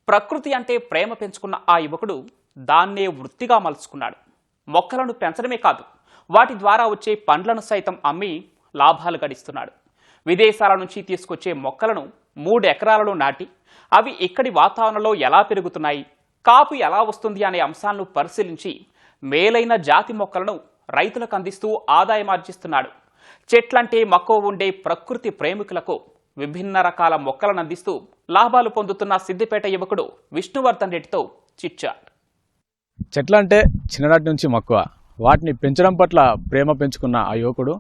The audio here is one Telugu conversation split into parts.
ప్రకృతి అంటే ప్రేమ పెంచుకున్న ఆ యువకుడు దాన్నే వృత్తిగా మలుచుకున్నాడు. మొక్కలను పెంచడమే కాదు, వాటి ద్వారా వచ్చే పండ్లను సైతం అమ్మి లాభాలు గడిస్తున్నాడు. విదేశాల నుంచి తీసుకొచ్చే మొక్కలను 3 ఎకరాలలో నాటి అవి ఇక్కడి వాతావరణంలో ఎలా పెరుగుతున్నాయి, కాపు ఎలా వస్తుంది అనే అంశాలను పరిశీలించి మేలైన జాతి మొక్కలను రైతులకు అందిస్తూ ఆదాయం ఆర్జిస్తున్నాడు. చెట్లంటే మక్కువ ఉండే ప్రకృతి ప్రేమికులకు విభిన్న రకాల మొక్కలను అందిస్తూ లాభాలు పొందుతున్న సిద్దిపేట యువకుడు విష్ణువర్ధన్ రెడ్డితో చిట్చాట్. చెట్లంటే చిన్ననాటి నుంచి మక్కువ, వాటిని పెంచడం పట్ల ప్రేమ పెంచుకున్న ఆ యువకుడు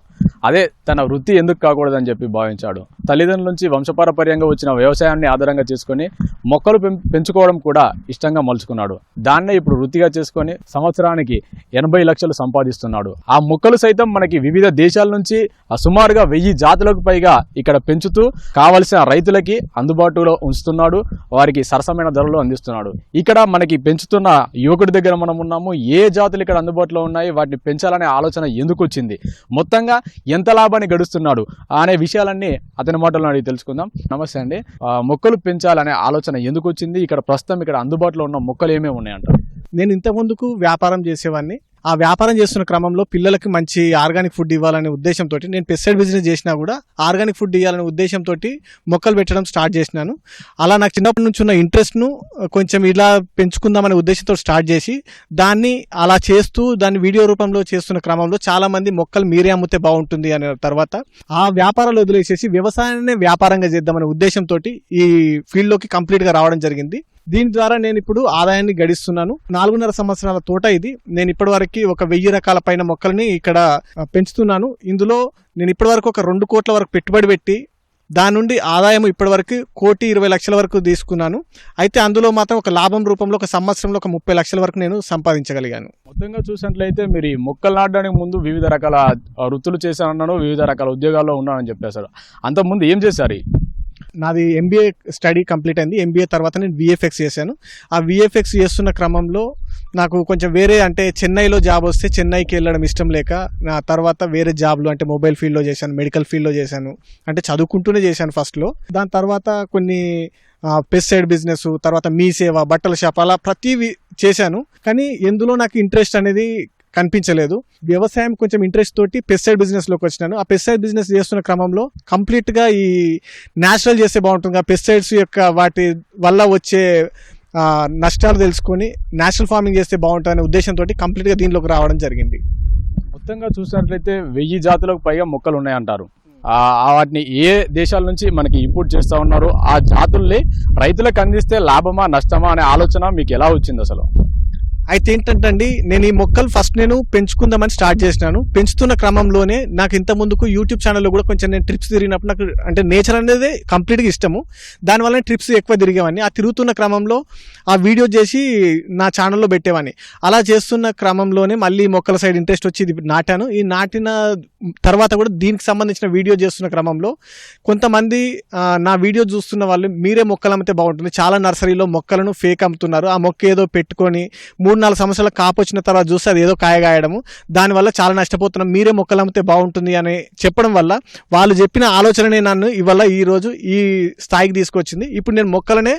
అదే తన వృత్తి ఎందుకు కాకూడదని చెప్పి భావించాడు. తల్లిదండ్రుల నుంచి వంశపారపర్యంగా వచ్చిన వ్యవసాయాన్ని ఆధారంగా చేసుకొని మొక్కలు పెంచుకోవడం కూడా ఇష్టంగా మలుచుకున్నాడు. దాన్నే ఇప్పుడు వృత్తిగా చేసుకొని సంవత్సరానికి 80 లక్షలు సంపాదిస్తున్నాడు. ఆ మొక్కలు సైతం మనకి వివిధ దేశాల నుంచి సుమారుగా 1000 జాతులకు పైగా ఇక్కడ పెంచుతూ కావలసిన రైతులకి అందుబాటులో ఉంచుతున్నాడు. వారికి సరసమైన ధరలు అందిస్తున్నాడు. ఇక్కడ మనకి పెంచుతున్న యువకుడి దగ్గర మనం ఉన్నాము. ఏ జాతులు ఇక్కడ అందుబాటులో ఉన్నాయి, వాటిని పెంచాలనే ఆలోచన ఎందుకు వచ్చింది, మొత్తంగా ఎంత లాభాన్ని గడుస్తున్నాడు అనే విషయాలన్నీ అతని మాటల్లో అడిగి తెలుసుకుందాం. నమస్తే అండి. మొక్కలు పెంచాలనే ఆలోచన ఎందుకు వచ్చింది, ఇక్కడ ప్రస్తుతం ఇక్కడ అందుబాటులో ఉన్న మొక్కలు ఏమేమి ఉన్నాయంటారు? నేను ఇంత ముందుకు వ్యాపారం చేసేవాడిని. ఆ వ్యాపారం చేస్తున్న క్రమంలో పిల్లలకి మంచి ఆర్గానిక్ ఫుడ్ ఇవ్వాలనే ఉద్దేశంతో నేను పెస్టిసైడ్ బిజినెస్ చేసినా కూడా ఆర్గానిక్ ఫుడ్ ఇవ్వాలనే ఉద్దేశంతో మొక్కలు పెట్టడం స్టార్ట్ చేసినాను. అలా నాకు చిన్నప్పటి నుంచి ఉన్న ఇంట్రెస్ట్ను కొంచెం ఇలా పెంచుకుందామనే ఉద్దేశంతో స్టార్ట్ చేసి దాన్ని అలా చేస్తూ దాన్ని వీడియో రూపంలో చేస్తున్న క్రమంలో చాలా మంది మొక్కలు మీరే అమ్మితే బాగుంటుంది అనే తర్వాత ఆ వ్యాపారాలు వదిలేసేసి వ్యవసాయాన్ని వ్యాపారంగా చేద్దామనే ఉద్దేశంతో ఈ ఫీల్డ్లోకి కంప్లీట్గా రావడం జరిగింది. దీని ద్వారా నేను ఇప్పుడు ఆదాయాన్ని గడిస్తున్నాను. 4.5 సంవత్సరాల తోట ఇది. నేను ఇప్పటివరకు ఒక 1000 రకాల పైన మొక్కల్ని ఇక్కడ పెంచుతున్నాను. ఇందులో నేను ఇప్పటివరకు ఒక 2 కోట్ల వరకు పెట్టుబడి పెట్టి దాని నుండి ఆదాయం ఇప్పటివరకు 1,20,00,000 వరకు తీసుకున్నాను. అయితే అందులో మాత్రం ఒక లాభం రూపంలో ఒక సంవత్సరంలో ఒక 30 లక్షల వరకు నేను సంపాదించగలిగాను. మొత్తంగా చూసినట్లయితే మీరు మొక్కలు నాటడానికి ముందు వివిధ రకాల వృత్తులు చేశానన్నాను, వివిధ రకాల ఉద్యోగాల్లో ఉన్నానని చెప్పేశారు. అంతకుముందు ఏం చేశారు? నాది ఎంబీఏ స్టడీ కంప్లీట్ అయింది. ఎంబీఏ తర్వాత నేను విఎఫ్ఎక్స్ చేశాను. ఆ విఎఫ్ఎక్స్ చేస్తున్న క్రమంలో నాకు కొంచెం వేరే అంటే చెన్నైలో జాబ్ వస్తే చెన్నైకి వెళ్ళడం ఇష్టం లేక నా తర్వాత వేరే జాబ్లు అంటే మొబైల్ ఫీల్డ్లో చేశాను, మెడికల్ ఫీల్డ్లో చేశాను. అంటే చదువుకుంటూనే చేశాను ఫస్ట్లో. దాని తర్వాత కొన్ని పెస్టిసైడ్ బిజినెస్, తర్వాత మీ సేవ, బట్టల షాప్, అలా ప్రతివి చేశాను. కానీ ఎందులో నాకు ఇంట్రెస్ట్ అనేది కనిపించలేదు. వ్యవసాయం కొంచెం ఇంట్రెస్ట్ తోటి పెస్టిసైడ్ బిజినెస్ లోకి వచ్చినాను. ఆ పెస్టిసైడ్ బిజినెస్ చేస్తున్న క్రమంలో కంప్లీట్ గా ఈ నేచురల్ చేస్తే బాగుంటుంది, పెస్టిసైడ్స్ యొక్క వాటి వల్ల వచ్చే నష్టాలు తెలుసుకొని నేచురల్ ఫార్మింగ్ చేస్తే బాగుంటుంది అనే ఉద్దేశంతో కంప్లీట్ గా దీనిలోకి రావడం జరిగింది. మొత్తంగా చూసినట్లయితే 1000 జాతులకు పైగా మొక్కలు ఉన్నాయంటారు. వాటిని ఏ దేశాల నుంచి మనకి ఇంపోర్ట్ చేస్తూ ఉన్నారు? ఆ జాతుల్ని రైతులకు అందిస్తే లాభమా నష్టమా అనే ఆలోచన మీకు ఎలా వచ్చింది అసలు? అయితే ఏంటంటే అండి, నేను ఈ మొక్కలు ఫస్ట్ నేను పెంచుకుందామని స్టార్ట్ చేసినాను. పెంచుతున్న క్రమంలోనే నాకు ఇంత ముందుకు యూట్యూబ్ ఛానల్లో కూడా కొంచెం నేను ట్రిప్స్ తిరిగినప్పుడు నాకు అంటే నేచర్ అనేది కంప్లీట్గా ఇష్టము. దానివల్ల ట్రిప్స్ ఎక్కువ తిరిగేవాడిని. ఆ తిరుగుతున్న క్రమంలో ఆ వీడియో చేసి నా ఛానల్లో పెట్టేవాడిని. అలా చేస్తున్న క్రమంలోనే మళ్ళీ మొక్కల సైడ్ ఇంట్రెస్ట్ వచ్చి ఇది నాటాను. ఈ నాటిన తర్వాత కూడా దీనికి సంబంధించిన వీడియో చేస్తున్న క్రమంలో కొంతమంది నా వీడియో చూస్తున్న వాళ్ళు మీరే మొక్కలు అమ్మితే బాగుంటుంది, చాలా నర్సరీలో మొక్కలను ఫేక్ అమ్ముతున్నారు, ఆ మొక్క ఏదో పెట్టుకొని 3-4 సంవత్సరాల కాపు వచ్చిన తర్వాత చూస్తే అది ఏదో కాయగాయడము, దానివల్ల చాలా నష్టపోతున్నాం, మీరే మొక్కలు అమ్మితే బాగుంటుంది అని చెప్పడం వల్ల వాళ్ళు చెప్పిన ఆలోచననే నన్ను ఇవాళ ఈ రోజు ఈ స్థాయికి తీసుకొచ్చింది. ఇప్పుడు నేను మొక్కలనే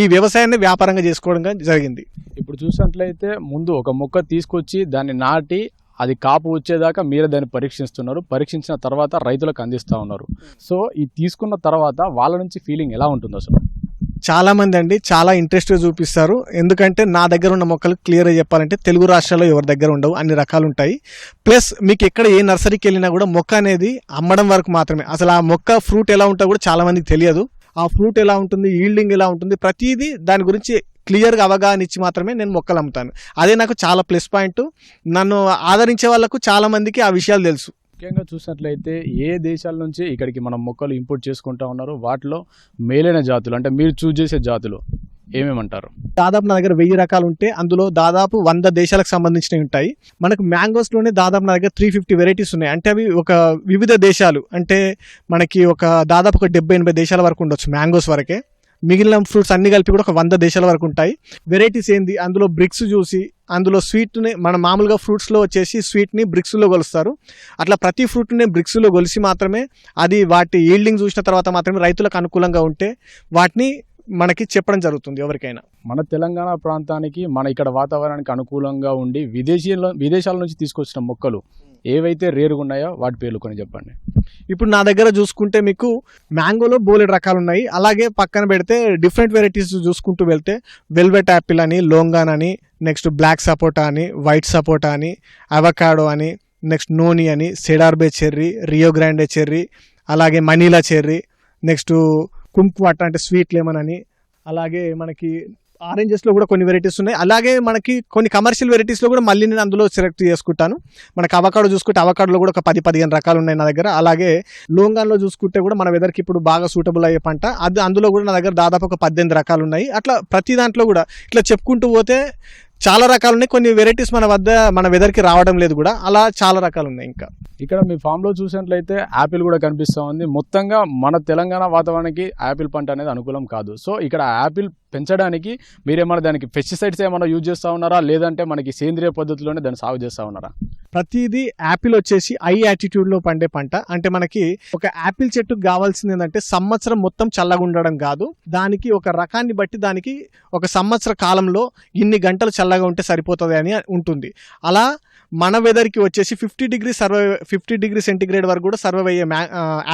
ఈ వ్యవసాయాన్ని వ్యాపారంగా చేసుకోవడం జరిగింది. ఇప్పుడు చూసినట్లయితే ముందు ఒక మొక్క తీసుకొచ్చి దాన్ని నాటి అది కాపు వచ్చేదాకా మీరే దాన్ని పరీక్షిస్తున్నారు. పరీక్షించిన తర్వాత రైతులకు అందిస్తూ ఉన్నారు. సో ఈ తీసుకున్న తర్వాత వాళ్ళ నుంచి ఫీలింగ్ ఎలా ఉంటుంది అసలు? చాలా మంది అండి చాలా ఇంట్రెస్ట్గా చూపిస్తారు. ఎందుకంటే నా దగ్గర ఉన్న మొక్కలు క్లియర్గా చెప్పాలంటే తెలుగు రాష్ట్రాల్లో ఎవరి దగ్గర ఉండవు, అన్ని రకాలు ఉంటాయి. ప్లస్ మీకు ఎక్కడ ఏ నర్సరీకి వెళ్ళినా కూడా మొక్క అనేది అమ్మడం వరకు మాత్రమే. అసలు ఆ మొక్క ఫ్రూట్ ఎలా ఉంటుందో కూడా చాలా మందికి తెలియదు. ఆ ఫ్రూట్ ఎలా ఉంటుంది, ఈల్డింగ్ ఎలా ఉంటుంది, ప్రతిదీ దాని గురించి క్లియర్గా అవగాహన ఇచ్చి మాత్రమే నేను మొక్కలు అమ్ముతాను. అదే నాకు చాలా ప్లస్ పాయింట్. నన్ను ఆదరించే వాళ్ళకు చాలా మందికి ఆ విషయాలు తెలుసు. ముఖ్యంగా చూసినట్లయితే ఏ దేశాల నుంచి ఇక్కడికి మనం మొక్కలు ఇంపోర్ట్ చేసుకుంటా ఉన్నారు, వాటిలో మేలైన జాతులు అంటే మీరు చూస్ చేసే జాతులు ఏమేమంటారు? దాదాపు నా దగ్గర 1000 రకాలు ఉంటే అందులో దాదాపు 100 దేశాలకు సంబంధించినవి ఉంటాయి. మనకు మ్యాంగోస్లోనే దాదాపు నా దగ్గర 350 వెరైటీస్ ఉన్నాయి. అంటే అవి ఒక వివిధ దేశాలు, అంటే మనకి దాదాపు ఒక 70-80 దేశాల వరకు ఉండొచ్చు మ్యాంగోస్ వరకే. మిగిలిన ఫ్రూట్స్ అన్ని కలిపి కూడా ఒక 100 దేశాల వరకు ఉంటాయి. వెరైటీస్ ఏంది, అందులో బ్రిక్స్ చూసి అందులో స్వీట్ని మన మామూలుగా ఫ్రూట్స్లో వచ్చేసి స్వీట్ని బ్రిక్స్లో కొలుస్తారు. అట్లా ప్రతి ఫ్రూట్ని బ్రిక్స్లో కొలిసి మాత్రమే అది వాటి ఈల్డింగ్ చూసిన తర్వాత మాత్రమే రైతులకు అనుకూలంగా ఉంటే వాటిని మనకి చెప్పడం జరుగుతుంది ఎవరికైనా. మన తెలంగాణ ప్రాంతానికి మన ఇక్కడ వాతావరణానికి అనుకూలంగా ఉండి విదేశాల నుంచి తీసుకొచ్చిన మొక్కలు ఏవైతే రేరుగా ఉన్నాయో వాటి పేర్లు కొన్ని చెప్పండి. ఇప్పుడు నా దగ్గర చూసుకుంటే మీకు మ్యాంగోలో బోలెడు రకాలు ఉన్నాయి. అలాగే పక్కన పెడితే డిఫరెంట్ వెరైటీస్ చూసుకుంటూ వెళ్తే వెల్వెట్ యాపిల్ అని, లోంగాన్ అని, నెక్స్ట్ బ్లాక్ సపోటా అని, వైట్ సపోటా అని, అవకాడో అని, నెక్స్ట్ నోని అని, సెడార్బే చెర్రీ, రియో గ్రాండే చెర్రీ, అలాగే మనీలా చెర్రీ, నెక్స్ట్ కుంక్వాట్ అంటే స్వీట్ లెమన్ అని, అలాగే మనకి ఆరెంజెస్లో కూడా కొన్ని వెరైటీస్ ఉన్నాయి. అలాగే మనకి కొన్ని కమర్షియల్ వెరైటీస్లో కూడా మళ్ళీ నేను అందులో సెలెక్ట్ చేసుకుంటాను. మనకి అవకాడో చూసుకుంటే అవకాడోలో కూడా ఒక 10-15 రకాలు ఉన్నాయి నా దగ్గర. అలాగే లోంగాన్లో చూసుకుంటే కూడా మన వెదర్కి ఇప్పుడు బాగా సూటబుల్ అయ్యే పంట అది, అందులో కూడా నా దగ్గర దాదాపు ఒక 18 రకాలు ఉన్నాయి. అట్లా ప్రతి దాంట్లో కూడా ఇట్లా చెప్పుకుంటూ పోతే చాలా రకాలు ఉన్నాయి. కొన్ని వెరైటీస్ మన వెదర్కి రావడం లేదు కూడా, అలా చాలా రకాలు ఉన్నాయి. ఇంకా ఇక్కడ మీ ఫామ్లో చూసినట్లయితే యాపిల్ కూడా కనిపిస్తూ ఉంది. మొత్తంగా మన తెలంగాణ వాతావరణానికి యాపిల్ పంట అనేది అనుకూలం కాదు. సో ఇక్కడ యాపిల్ పెంచడానికి మీరేమన్నా దానికి పెస్టిసైడ్స్ ఏమైనా యూజ్ చేస్తూ ఉన్నారా, లేదంటే మనకి సేంద్రియ పద్ధతిలోనే దాన్ని సాగు చేస్తూ ఉన్నారా? ప్రతిదీ యాపిల్ వచ్చేసి హై యాటిట్యూడ్లో పండే పంట. అంటే మనకి ఒక యాపిల్ చెట్టుకు కావాల్సింది ఏంటంటే సంవత్సరం మొత్తం చల్లగా ఉండడం కాదు, దానికి ఒక రకాన్ని బట్టి దానికి ఒక సంవత్సర కాలంలో ఇన్ని గంటలు చల్లగా ఉంటే సరిపోతుంది అని ఉంటుంది. అలా మన వెదర్కి వచ్చేసి 50 డిగ్రీ సెంటిగ్రేడ్ వరకు కూడా సర్వైవ్ అయ్యే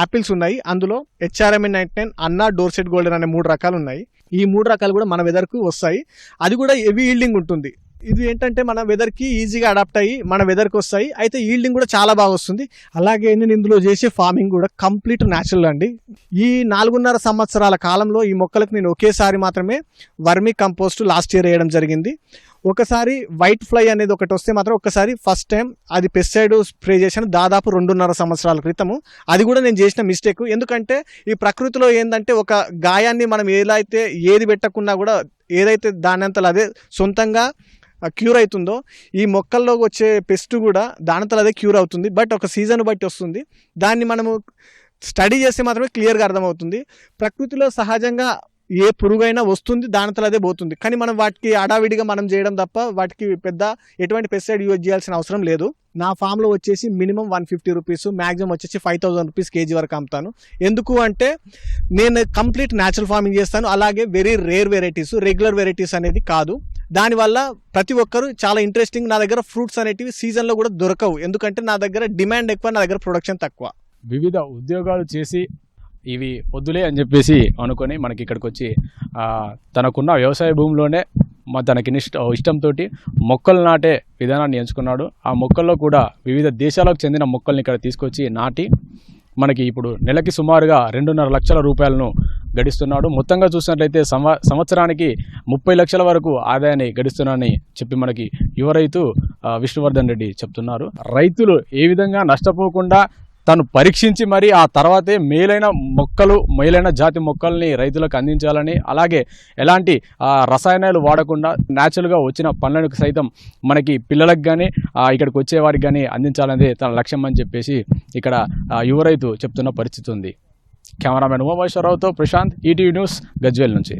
యాపిల్స్ ఉన్నాయి. అందులో HRM99, అన్నా, డోర్సెట్ గోల్డెన్ అనే 3 రకాలు ఉన్నాయి. ఈ 3 రకాలు కూడా మన వెదర్కు వస్తాయి. అది కూడా హెవీ ఈల్డింగ్ ఉంటుంది. ఇది ఏంటంటే మన వెదర్కి ఈజీగా అడాప్ట్ అయ్యి మన వెదర్కి వస్తాయి. అయితే ఈల్డింగ్ కూడా చాలా బాగా వస్తుంది. అలాగే నేను ఇందులో చేసే ఫార్మింగ్ కూడా కంప్లీట్ న్యాచురల్ అండి. ఈ 4.5 సంవత్సరాల కాలంలో ఈ మొక్కలకు నేను ఒకేసారి మాత్రమే వర్మీ కంపోస్ట్ లాస్ట్ ఇయర్ వేయడం జరిగింది. ఒకసారి వైట్ ఫ్లై అనేది ఒకటి వస్తే మాత్రం ఒకసారి ఫస్ట్ టైం అది పెస్టిసైడ్ స్ప్రే చేశాను దాదాపు 2.5 సంవత్సరాల క్రితము. అది కూడా నేను చేసిన మిస్టేక్. ఎందుకంటే ఈ ప్రకృతిలో ఏంటంటే ఒక గాయాన్ని మనం ఏది పెట్టకున్నా కూడా ఏదైతే దానంతలో అదే సొంతంగా క్యూర్ అవుతుందో, ఈ మొక్కల్లో వచ్చే పెస్ట్ కూడా దానంతలో అదే క్యూర్ అవుతుంది. బట్ ఒక సీజన్ బట్టి వస్తుంది. దాన్ని మనము స్టడీ చేస్తే మాత్రమే క్లియర్గా అర్థమవుతుంది. ప్రకృతిలో సహజంగా ఏ పురుగైనా వస్తుంది, దానంతలో అదే పోతుంది. కానీ మనం వాటికి అడావిడిగా మనం చేయడం తప్ప వాటికి పెద్ద ఎటువంటి పెస్టిసైడ్ యూజ్ చేయాల్సిన అవసరం లేదు. నా ఫామ్లో వచ్చేసి మినిమం 150 రూపీస్, మ్యాక్సిమం వచ్చేసి 5000 రూపీస్ కేజీ వరకు అమ్ముతాను. ఎందుకు అంటే నేను కంప్లీట్ న్యాచురల్ ఫార్మింగ్ చేస్తాను. అలాగే very rare varieties, regular varieties అనేది కాదు. దానివల్ల ప్రతి ఒక్కరు చాలా ఇంట్రెస్టింగ్. నా దగ్గర ఫ్రూట్స్ అనేటివి సీజన్లో కూడా దొరకవు. ఎందుకంటే నా దగ్గర డిమాండ్ ఎక్కువ, నా దగ్గర ప్రొడక్షన్ తక్కువ. వివిధ ఉద్యోగాలు చేసి ఇవి వద్దులే అని చెప్పేసి అనుకొని మనకి ఇక్కడికి వచ్చి తనకున్న వ్యవసాయ భూమిలోనే తనకి ఇష్టంతో మొక్కలు నాటే విధానాన్ని ఎంచుకున్నాడు. ఆ మొక్కల్లో కూడా వివిధ దేశాలకు చెందిన మొక్కల్ని ఇక్కడ తీసుకొచ్చి నాటి మనకి ఇప్పుడు నెలకి సుమారుగా 2.5 లక్షల రూపాయలను గడిస్తున్నాడు. మొత్తంగా చూసినట్లయితే సంవత్సరానికి 30 లక్షల వరకు ఆదాయాన్ని గడిస్తున్నానని చెప్పి మనకి యువ రైతు విష్ణువర్ధన్ రెడ్డి చెప్తున్నారు. రైతులు ఏ విధంగా నష్టపోకుండా తను పరీక్షించి మరి ఆ తర్వాతే మేలైన జాతి మొక్కల్ని రైతులకు అందించాలని, అలాగే ఎలాంటి రసాయనాలు వాడకుండా న్యాచురల్గా వచ్చిన పండ్లకు సైతం మనకి పిల్లలకు కానీ ఇక్కడికి వచ్చేవారికి కానీ అందించాలనేది తన లక్ష్యం అని చెప్పేసి ఇక్కడ యువ రైతు చెప్తున్న పరిస్థితి ఉంది. కెమెరామెన్ ఉమామహేశ్వరరావుతో ప్రశాంత్, ఈటీవీ న్యూస్, గజ్వేల్ నుంచి.